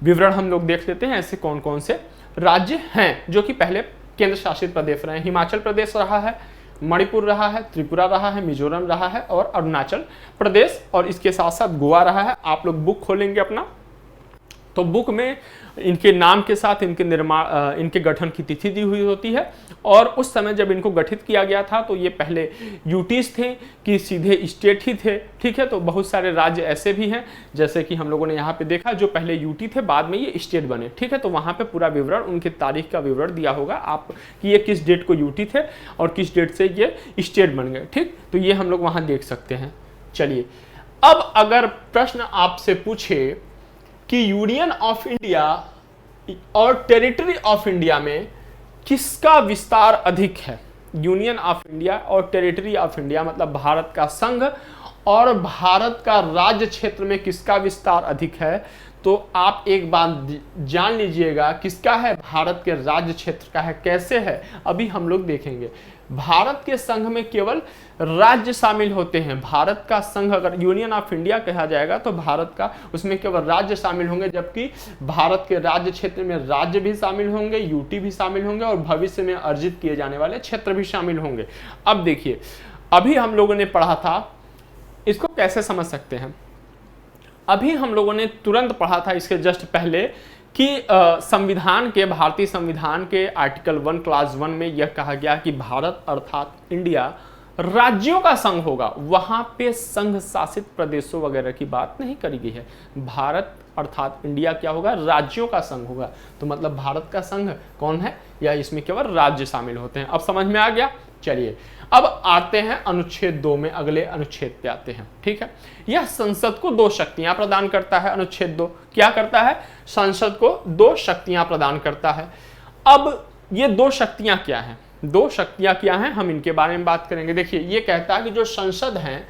विवरण हम लोग देख लेते हैं। ऐसे कौन कौन से राज्य हैं जो कि पहले केंद्र शासित प्रदेश रहे? हिमाचल प्रदेश रहा है, मणिपुर रहा है, त्रिपुरा रहा है, मिजोरम रहा है और अरुणाचल प्रदेश, और इसके साथ साथ गोवा रहा है। आप लोग बुक खोलेंगे अपना तो बुक में इनके नाम के साथ इनके गठन की तिथि दी हुई होती है, और उस समय जब इनको गठित किया गया था तो ये पहले यूटीज थे कि सीधे स्टेट ही थे। ठीक है, तो बहुत सारे राज्य ऐसे भी हैं जैसे कि हम लोगों ने यहाँ पे देखा जो पहले यूटी थे, बाद में ये स्टेट बने। ठीक है, तो वहाँ पे पूरा विवरण, उनकी तारीख का विवरण दिया होगा आप कि ये किस डेट को यूटी थे और किस डेट से ये स्टेट बन गए। ठीक, तो ये हम लोग वहाँ देख सकते हैं। चलिए, अब अगर प्रश्न आपसे पूछे कि यूनियन ऑफ इंडिया और टेरिटरी ऑफ इंडिया में किसका विस्तार अधिक है? यूनियन ऑफ इंडिया और टेरिटरी ऑफ इंडिया मतलब भारत का संघ और भारत का राज्य क्षेत्र में किसका विस्तार अधिक है? तो आप एक बात जान लीजिएगा, किसका है, भारत के राज्य क्षेत्र का है। कैसे है अभी हम लोग देखेंगे। भारत के संघ में केवल राज्य शामिल होते हैं। भारत का संघ अगर यूनियन ऑफ इंडिया कहा जाएगा तो भारत का उसमें केवल राज्य शामिल होंगे, जबकि भारत के राज्य क्षेत्र में राज्य भी शामिल होंगे, यूटी भी शामिल होंगे और भविष्य में अर्जित किए जाने वाले क्षेत्र भी शामिल होंगे। अब देखिए, अभी हम लोगों ने पढ़ा था, इसको कैसे समझ सकते हैं। अभी हम लोगों ने तुरंत पढ़ा था इसके जस्ट पहले कि संविधान के, भारतीय संविधान के आर्टिकल 1 क्लास 1 में यह कहा गया कि भारत अर्थात इंडिया राज्यों का संघ होगा। वहां पे संघ शासित प्रदेशों वगैरह की बात नहीं करी गई है। भारत अर्थात इंडिया क्या होगा, राज्यों का संघ होगा। तो मतलब भारत का संघ कौन है, या इसमें केवल राज्य शामिल होते हैं। अब समझ में आ गया। चलिए अब आते हैं अनुच्छेद 2 में, अगले अनुच्छेद पे आते हैं। ठीक है, यह संसद को 2 शक्तियां प्रदान करता है। अनुच्छेद 2 क्या करता है, संसद को 2 शक्तियां प्रदान करता है। अब ये 2 शक्तियां क्या हैं, 2 शक्तियां क्या हैं, हम इनके बारे में बात करेंगे। देखिए, ये कहता है कि जो संसद है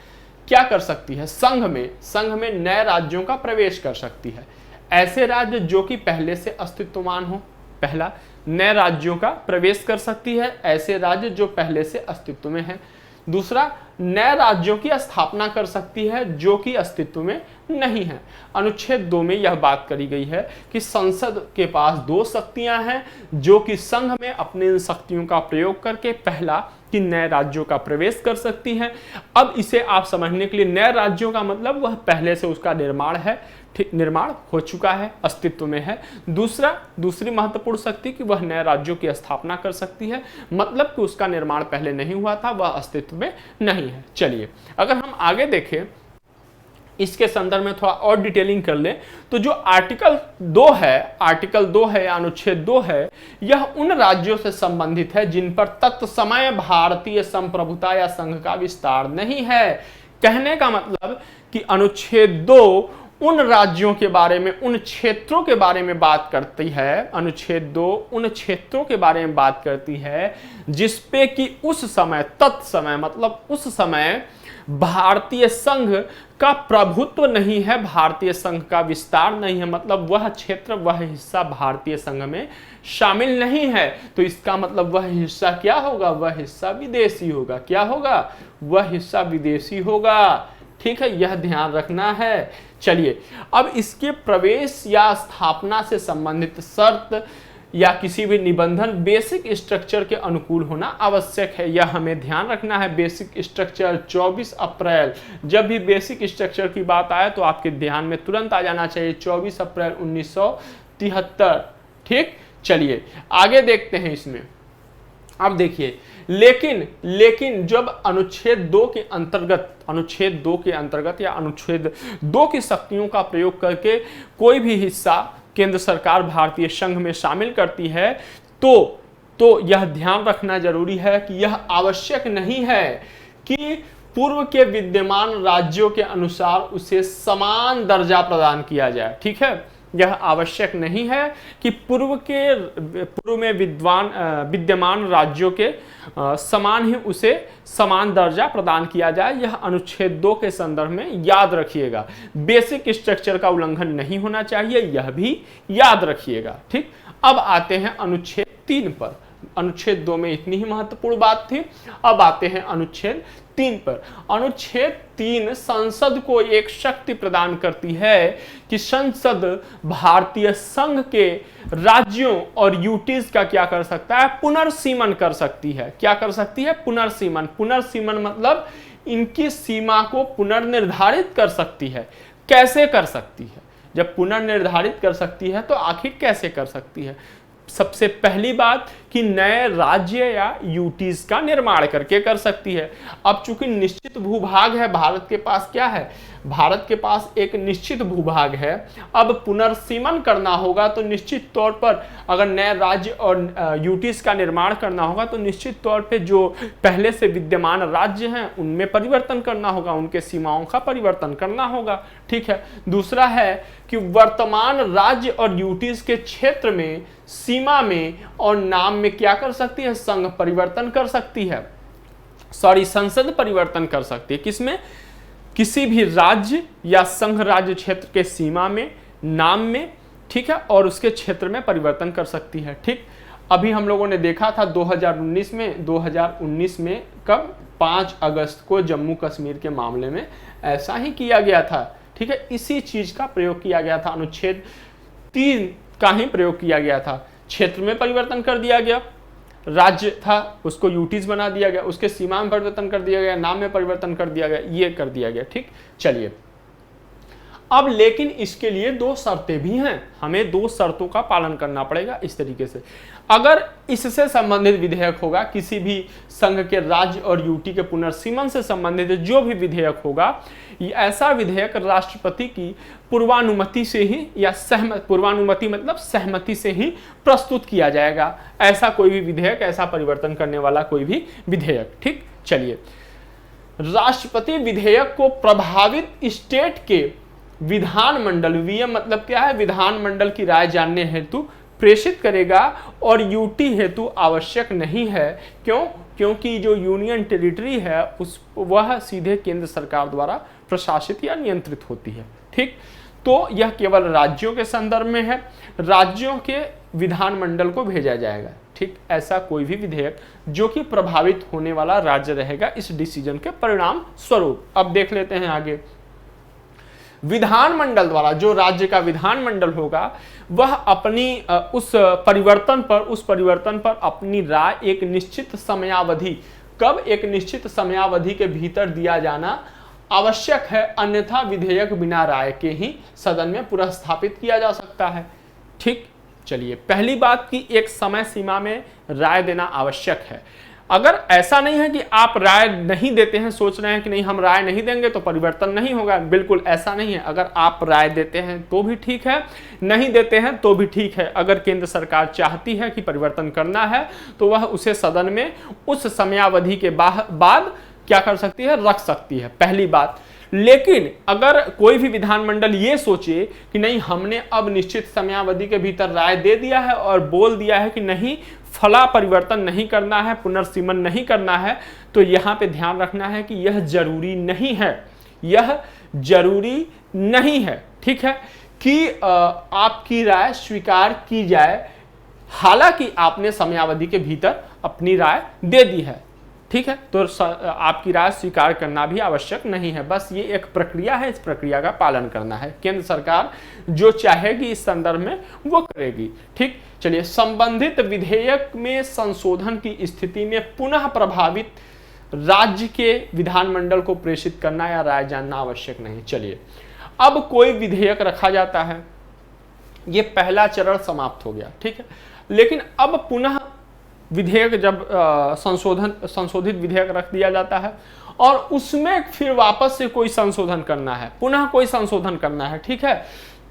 क्या कर सकती है, संघ में नए राज्यों का प्रवेश कर सकती है। ऐसे राज्य जो कि पहले से अस्तित्वमान हो, पहला, नए राज्यों का प्रवेश कर सकती है ऐसे राज्य जो पहले से अस्तित्व में है। दूसरा, नए राज्यों की स्थापना कर सकती है जो कि अस्तित्व में नहीं है। अनुच्छेद 2 में यह बात करी गई है कि संसद के पास 2 शक्तियां हैं जो कि संघ में अपने इन शक्तियों का प्रयोग करके, पहला कि नए राज्यों का प्रवेश कर सकती हैं। अब इसे आप समझने के लिए, नए राज्यों का मतलब वह पहले से उसका निर्माण है, ठीक, निर्माण हो चुका है, अस्तित्व में है। दूसरी महत्वपूर्ण शक्ति कि वह नए राज्यों की स्थापना कर सकती है, मतलब कि उसका निर्माण पहले नहीं हुआ था, वह अस्तित्व में नहीं है। चलिए अगर हम आगे देखें, इसके संदर्भ में थोड़ा और डिटेलिंग कर लें, तो जो आर्टिकल 2 है या अनुच्छेद 2 है, यह उन राज्यों से संबंधित है जिन पर तत्समय भारतीय संप्रभुता या संघ का विस्तार नहीं है। कहने का मतलब कि अनुच्छेद 2 उन राज्यों के बारे में, उन क्षेत्रों के बारे में बात करती है। अनुच्छेद 2 उन क्षेत्रों के बारे में बात करती है जिसपे कि उस समय, तत्समय मतलब उस समय भारतीय संघ का प्रभुत्व नहीं है, भारतीय संघ का विस्तार नहीं है, मतलब वह क्षेत्र, वह हिस्सा भारतीय संघ में शामिल नहीं है। तो इसका मतलब वह हिस्सा क्या होगा, वह हिस्सा विदेशी होगा। क्या होगा, वह हिस्सा विदेशी होगा। ठीक है, यह ध्यान रखना है। चलिए अब इसके प्रवेश या स्थापना से संबंधित शर्त या किसी भी निबंधन बेसिक स्ट्रक्चर के अनुकूल होना आवश्यक है, यह हमें ध्यान रखना है। बेसिक स्ट्रक्चर 24 अप्रैल, जब भी बेसिक स्ट्रक्चर की बात आए तो आपके ध्यान में तुरंत आ जाना चाहिए 24 अप्रैल 1973। ठीक, चलिए आगे देखते हैं इसमें। अब देखिए, लेकिन जब अनुच्छेद 2 के अंतर्गत या अनुच्छेद 2 की शक्तियों का प्रयोग करके कोई भी हिस्सा केंद्र सरकार भारतीय संघ में शामिल करती है, तो यह ध्यान रखना जरूरी है कि यह आवश्यक नहीं है कि पूर्व के विद्यमान राज्यों के अनुसार उसे समान दर्जा प्रदान किया जाए। ठीक है, यह आवश्यक नहीं है कि पूर्व में विद्यमान राज्यों के समान ही उसे समान दर्जा प्रदान किया जाए। यह अनुच्छेद 2 के संदर्भ में याद रखिएगा। बेसिक स्ट्रक्चर का उल्लंघन नहीं होना चाहिए, यह भी याद रखिएगा। ठीक, अब आते हैं अनुच्छेद 3 पर। अनुच्छेद 2 में इतनी ही महत्वपूर्ण बात थी। अब आते हैं अनुच्छेद 3 पर। अनुच्छेद 3 संसद को एक शक्ति प्रदान करती है कि संसद भारतीय संघ के राज्यों और यूटीज का क्या कर सकता है, पुनर्सीमन कर सकती है। क्या कर सकती है, पुनर्सीमन। पुनर्सीमन मतलब इनकी सीमा को पुनर्निर्धारित कर सकती है। कैसे कर सकती है, जब पुनर्निर्धारित कर सकती है तो आखिर कैसे कर सकती है। सबसे पहली बात कि नए राज्य या यूटीज का निर्माण करके कर सकती है। अब चूंकि निश्चित भूभाग है भारत के पास, क्या है, भारत के पास एक निश्चित भूभाग है। अब पुनर्सीमन करना होगा तो निश्चित तौर पर अगर नए राज्य और यूटीज का निर्माण करना होगा तो निश्चित तौर पे जो पहले से विद्यमान राज्य हैं उनमें परिवर्तन करना होगा, उनके सीमाओं का परिवर्तन करना होगा। ठीक है, दूसरा है कि वर्तमान राज्य और यूटीज के क्षेत्र में, सीमा में और नाम में क्या कर सकती है, संघ परिवर्तन कर सकती है, संसद परिवर्तन कर सकती है। किसमें, किसी भी राज्य या संघ राज्य क्षेत्र के सीमा में, नाम में, ठीक है, और उसके क्षेत्र में परिवर्तन कर सकती है। ठीक, अभी हम लोगों ने देखा था 2019 में कब 5 अगस्त को जम्मू कश्मीर के मामले में ऐसा ही किया गया था। ठीक है, इसी चीज का प्रयोग किया गया था, अनुच्छेद 3 का ही प्रयोग किया गया था। क्षेत्र में परिवर्तन कर दिया गया, राज्य था उसको यूटीज बना दिया गया, उसके सीमा में परिवर्तन कर दिया गया, नाम में परिवर्तन कर दिया गया, ये कर दिया गया। ठीक, चलिए अब लेकिन इसके लिए 2 शर्तें भी हैं, हमें 2 शर्तों का पालन करना पड़ेगा। इस तरीके से अगर इससे संबंधित विधेयक होगा, किसी भी संघ के राज्य और यूटी के पुनर्सीमन से संबंधित जो भी विधेयक होगा, ऐसा विधेयक राष्ट्रपति की पूर्वानुमति से ही या पूर्वानुमति मतलब सहमति से ही प्रस्तुत किया जाएगा। ऐसा कोई भी विधेयक, ऐसा परिवर्तन करने वाला कोई भी विधेयक। ठीक, चलिए राष्ट्रपति विधेयक को प्रभावित स्टेट के विधानमंडल, वीएम मतलब क्या है, विधानमंडल की राय जानने हेतु प्रेषित करेगा और यूटी हेतु आवश्यक नहीं है। क्यों? क्योंकि जो यूनियन टेरिटरी है वह सीधे केंद्र सरकार द्वारा प्रशासित या नियंत्रित होती है। ठीक, तो यह केवल राज्यों के संदर्भ में है, राज्यों के विधानमंडल को भेजा जाएगा। ठीक, ऐसा कोई भी विधेयक जो कि प्रभावित होने वाला राज्य रहेगा इस डिसीजन के परिणाम स्वरूप। अब देख लेते हैं आगे। विधानमंडल द्वारा, जो राज्य का विधानमंडल होगा वह अपनी उस परिवर्तन पर अपनी राय एक निश्चित समयावधि, कब, एक निश्चित समयावधि के भीतर दिया जाना आवश्यक है, अन्यथा विधेयक बिना राय के ही सदन में पुनर्स्थापित किया जा सकता है। ठीक, चलिए पहली बात कि एक समय सीमा में राय देना आवश्यक है। अगर ऐसा नहीं है कि आप राय नहीं देते हैं, सोच रहे हैं कि नहीं हम राय नहीं देंगे तो परिवर्तन नहीं होगा, बिल्कुल ऐसा नहीं है। अगर आप राय देते हैं तो भी ठीक है, नहीं देते हैं तो भी ठीक है। अगर केंद्र सरकार चाहती है कि परिवर्तन करना है तो वह उसे सदन में उस समयावधि के बाद क्या कर सकती है, रख सकती है, पहली बात। लेकिन अगर कोई भी विधानमंडल ये सोचे कि नहीं हमने अब निश्चित समयावधि के भीतर राय दे दिया है और बोल दिया है कि नहीं फला परिवर्तन नहीं करना है, पुनर्सीमन नहीं करना है, तो यहां पे ध्यान रखना है कि यह जरूरी नहीं है, यह जरूरी नहीं है, ठीक है, कि आपकी राय स्वीकार की जाए, हालांकि आपने समयावधि के भीतर अपनी राय दे दी है। ठीक है, तो आपकी राय स्वीकार करना भी आवश्यक नहीं है, बस ये एक प्रक्रिया है, इस प्रक्रिया का पालन करना है। केंद्र सरकार जो चाहेगी इस संदर्भ में वो करेगी। ठीक, चलिए संबंधित विधेयक में संशोधन की स्थिति में पुनः प्रभावित राज्य के विधानमंडल को प्रेषित करना या राय जानना आवश्यक नहीं। चलिए अब कोई विधेयक रखा जाता है, ये पहला चरण समाप्त हो गया, ठीक है, लेकिन अब पुनः विधेयक जब संशोधित विधेयक रख दिया जाता है और उसमें फिर वापस से कोई संशोधन करना है, पुनः कोई संशोधन करना है, ठीक है,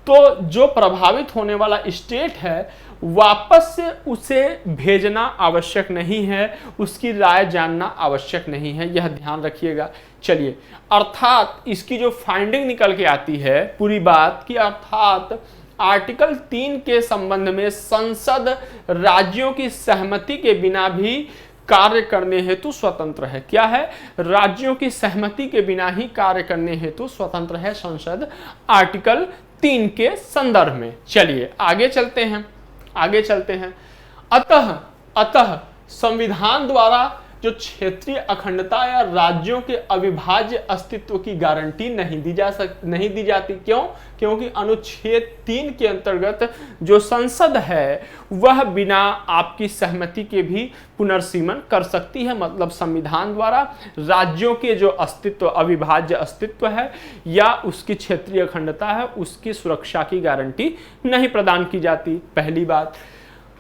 तो जो प्रभावित होने वाला स्टेट है वापस से उसे भेजना आवश्यक नहीं है, उसकी राय जानना आवश्यक नहीं है, यह ध्यान रखिएगा। चलिए, अर्थात इसकी जो फाइंडिंग निकल के आती है पूरी बात की, अर्थात आर्टिकल 3 के संबंध में संसद राज्यों की सहमति के बिना भी कार्य करने हेतु स्वतंत्र है। क्या है? राज्यों की सहमति के बिना ही कार्य करने हेतु स्वतंत्र है संसद, आर्टिकल 3 के संदर्भ में। चलिए आगे चलते हैं। अतः संविधान द्वारा जो क्षेत्रीय अखंडता या राज्यों के अविभाज्य अस्तित्व की गारंटी नहीं दी जाती। क्यों? क्योंकि अनुच्छेद 3 के अंतर्गत जो संसद है वह बिना आपकी सहमति के भी पुनर्सीमन कर सकती है। मतलब संविधान द्वारा राज्यों के जो अस्तित्व, अविभाज्य अस्तित्व है या उसकी क्षेत्रीय अखंडता है, उसकी सुरक्षा की गारंटी नहीं प्रदान की जाती। पहली बात,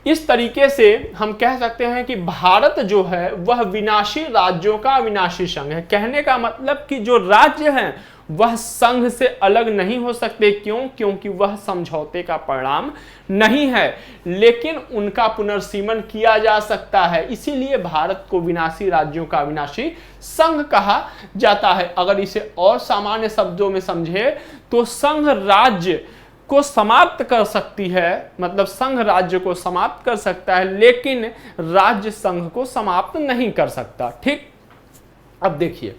इस तरीके से हम कह सकते हैं कि भारत जो है वह विनाशी राज्यों का अविनाशी संघ है। कहने का मतलब कि जो राज्य हैं वह संघ से अलग नहीं हो सकते। क्यों? क्योंकि वह समझौते का परिणाम नहीं है, लेकिन उनका पुनर्सीमन किया जा सकता है। इसीलिए भारत को विनाशी राज्यों का अविनाशी संघ कहा जाता है। अगर इसे और सामान्य शब्दों में समझे तो संघ राज्य को समाप्त कर सकती है, मतलब संघ राज्य को समाप्त कर सकता है, लेकिन राज्य संघ को समाप्त नहीं कर सकता। ठीक, अब देखिए,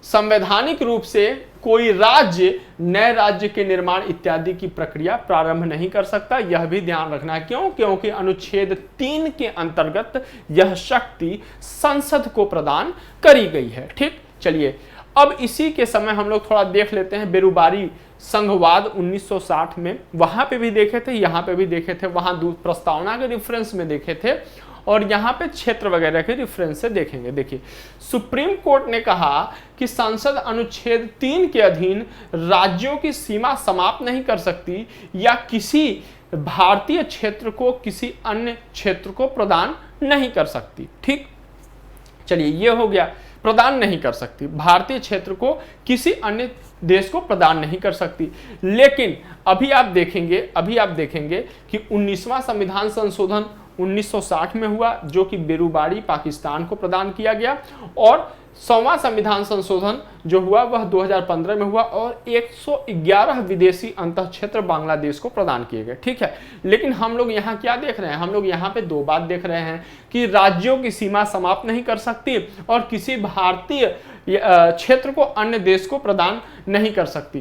संवैधानिक रूप से कोई राज्य नए राज्य के निर्माण इत्यादि की प्रक्रिया प्रारंभ नहीं कर सकता। यह भी ध्यान रखना है। क्यों? क्योंकि अनुच्छेद 3 के अंतर्गत यह शक्ति संसद को प्रदान करी गई है। ठीक, चलिए अब इसी के समय हम लोग थोड़ा देख लेते हैं बेरुबारी संघवाद 1960 में, वहां पे भी देखे थे, यहां पे भी देखे थे, वहां प्रस्तावना के रेफरेंस में देखे थे और यहाँ पे क्षेत्र वगैरह के रेफरेंस से देखेंगे। देखिए, सुप्रीम कोर्ट ने कहा कि संसद अनुच्छेद 3 के अधीन राज्यों की सीमा समाप्त नहीं कर सकती या किसी भारतीय क्षेत्र को किसी अन्य क्षेत्र को प्रदान नहीं कर सकती। ठीक, चलिए ये हो गया, प्रदान नहीं कर सकती, भारतीय क्षेत्र को किसी अन्य देश को प्रदान नहीं कर सकती। लेकिन अभी आप देखेंगे कि 19वां संविधान संशोधन 1960 में हुआ, जो कि बेरुबारी पाकिस्तान को प्रदान किया गया, और 100वां संविधान संशोधन जो हुआ वह 2015 में हुआ और 111 विदेशी अंतः क्षेत्र बांग्लादेश को प्रदान किए गए। ठीक है, लेकिन हम लोग यहाँ क्या देख रहे हैं? हम लोग यहाँ पे दो बात देख रहे हैं कि राज्यों की सीमा समाप्त नहीं कर सकती और किसी भारतीय क्षेत्र को अन्य देश को प्रदान नहीं कर सकती।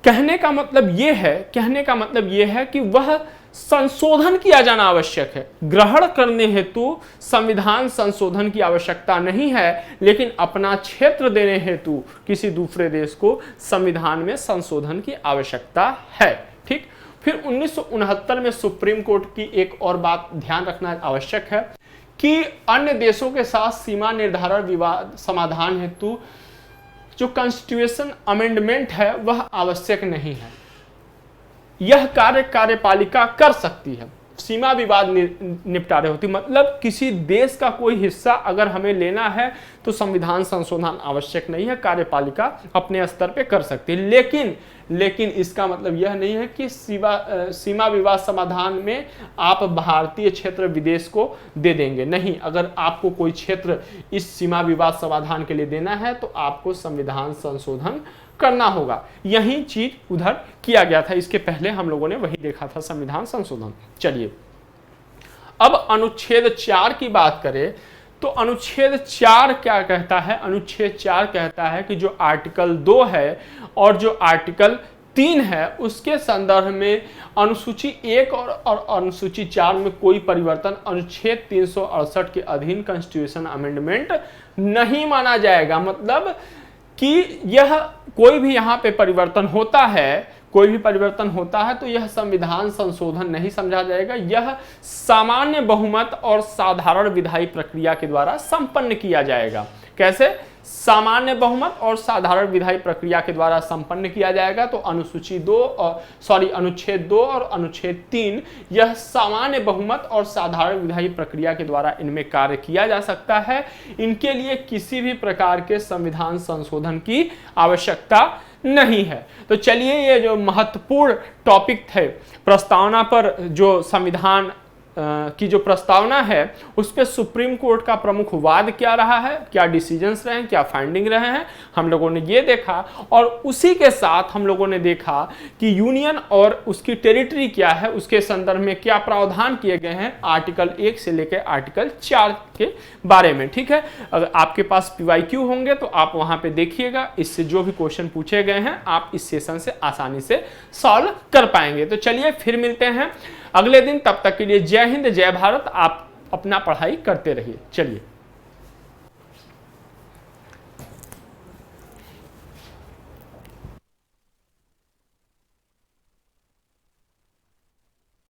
कहने का मतलब यह है कि वह संशोधन किया जाना आवश्यक है। ग्रहण करने हेतु संविधान संशोधन की आवश्यकता नहीं है, लेकिन अपना क्षेत्र देने हेतु किसी दूसरे देश को संविधान में संशोधन की आवश्यकता है। ठीक, फिर 1969 में सुप्रीम कोर्ट की एक और बात ध्यान रखना आवश्यक है कि अन्य देशों के साथ सीमा निर्धारण विवाद समाधान हेतु जो कॉन्स्टिट्यूशन अमेंडमेंट है वह आवश्यक नहीं है। यह कार्य कार्यपालिका कर सकती है। सीमा विवाद निपटारे होती, मतलब किसी देश का कोई हिस्सा अगर हमें लेना है तो संविधान संशोधन आवश्यक नहीं है, कार्यपालिका अपने स्तर पे कर सकती है। लेकिन इसका मतलब यह नहीं है कि सीमा विवाद समाधान में आप भारतीय क्षेत्र विदेश को दे देंगे। नहीं, अगर आपको कोई क्षेत्र इस सीमा विवाद समाधान के लिए देना है तो आपको संविधान संशोधन करना होगा। यही चीज उधर किया गया था, इसके पहले हम लोगों ने वही देखा था, संविधान संशोधन। चलिए अब अनुच्छेद 4 की बात करें तो अनुच्छेद 4 क्या कहता है? अनुच्छेद 4 कहता है कि जो आर्टिकल 2 है और जो आर्टिकल 3 है उसके संदर्भ में अनुसूची 1 और अनुसूची 4 में कोई परिवर्तन अनुच्छेद 368 के अधीन कॉन्स्टिट्यूशन अमेंडमेंट नहीं माना जाएगा। मतलब कि यह कोई भी यहाँ पे परिवर्तन होता है तो यह संविधान संशोधन नहीं समझा जाएगा। यह सामान्य बहुमत और साधारण विधायी प्रक्रिया के द्वारा संपन्न किया जाएगा। कैसे? सामान्य बहुमत और साधारण विधायी प्रक्रिया के द्वारा संपन्न किया जाएगा। तो अनुच्छेद 2 और अनुच्छेद 3 यह सामान्य बहुमत और साधारण विधायी प्रक्रिया के द्वारा इनमें कार्य किया जा सकता है। इनके लिए किसी भी प्रकार के संविधान संशोधन की आवश्यकता नहीं है। तो चलिए, ये जो महत्वपूर्ण टॉपिक थे प्रस्तावना पर, जो संविधान की जो प्रस्तावना है उस पे सुप्रीम कोर्ट का प्रमुख वाद क्या रहा है, क्या डिसीजंस रहे हैं, क्या फाइंडिंग रहे हैं, हम लोगों ने ये देखा। और उसी के साथ हम लोगों ने देखा कि यूनियन और उसकी टेरिटरी क्या है, उसके संदर्भ में क्या प्रावधान किए गए हैं आर्टिकल 1 से लेकर आर्टिकल 4 के बारे में। ठीक है, अगर आपके पास PYQ होंगे तो आप वहां पे देखिएगा, इससे जो भी क्वेश्चन पूछे गए हैं आप इस सेशन से आसानी से सॉल्व कर पाएंगे। तो चलिए फिर मिलते हैं अगले दिन, तब तक के लिए जय हिंद, जय भारत। आप अपना पढ़ाई करते रहिए। चलिए।